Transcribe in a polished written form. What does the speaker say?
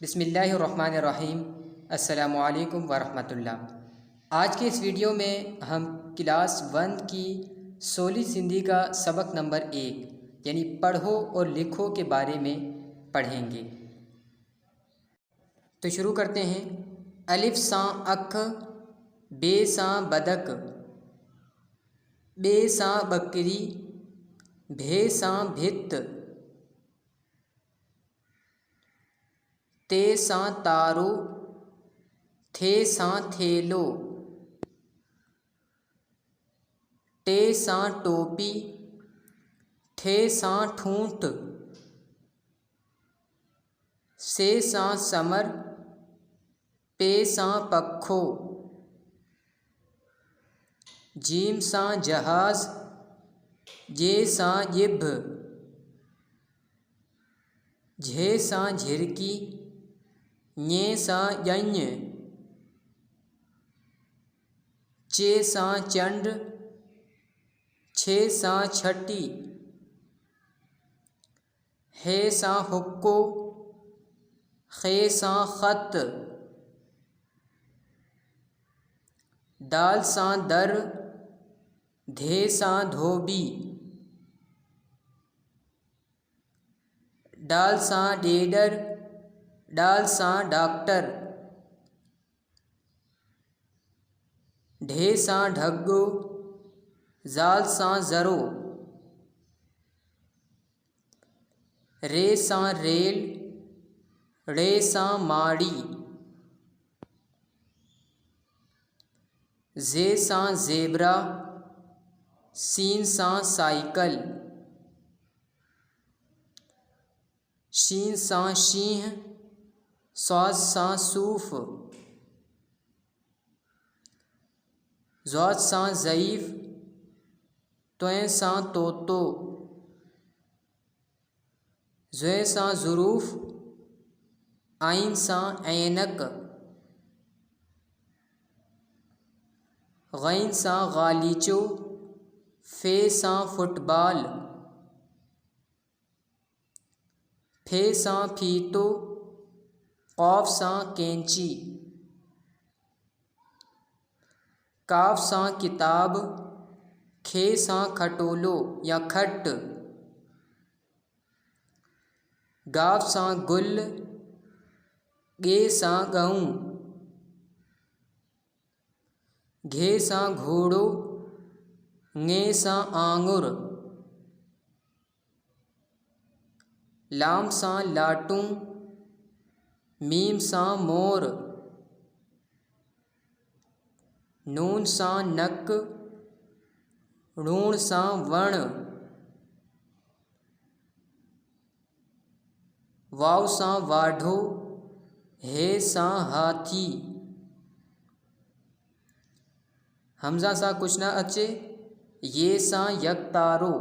बिस्मिल्लाहिर्रहमानिर्रहीम। अस्सलामुअलैकुम वरहमतुल्लाह। आज के इस वीडियो में हम क्लास 1 की सोली सिंधी का सबक नंबर 1 यानी पढ़ो और लिखो के बारे में पढ़ेंगे। तो शुरू करते हैं। अलिफ सां अख, बे सां बदक, बे सां बकरी, भे सां भित, ते सां तारो, थे सां थेलो, टे सां टोपी, ठे सां ठूंठ, से सां समर, पे सां पखो, जीम सां जहाज़, जे सां जिभ, झे सां झिरकी, ñे सां ॼञ, चे सां चंड, छे सां छटी, हे सां हुक्को, खे सां ख़त, दाल सां दर, धे सां धोबी, डाल सां डेडर, डाल सां डॉक्टर, ढे सां ढग्गो, ज़ाल सां ज़रो, रे सां रेल, रे सां माड़ी, जे सां ज़ेबरा, सीन सां साइकिल, शीन सां शींह, सौज सां सूफ, ज़ौज सां ज़ईफ़, त्वें सां तोतो, ज़ुए सां ज़ुरूफ़, आइन सां ऐनक, गैन सां गालीचो, फे सां फुटबॉल, फे सां फीतो, कौफ सां कैंची, काफ सां किताब, खे सां खटोलो या खट, गाफ सां गुल, गे सां गऊं, घे सां घोड़ो, ङे सां आंगुर, लाम सां लाटू, मीम सां मोर, नून सां नक, णूण सां वण, वाव सां वाढो, हे सां हाथी, हमज़ा सां कुछ न अचे, ये सां यकतारो,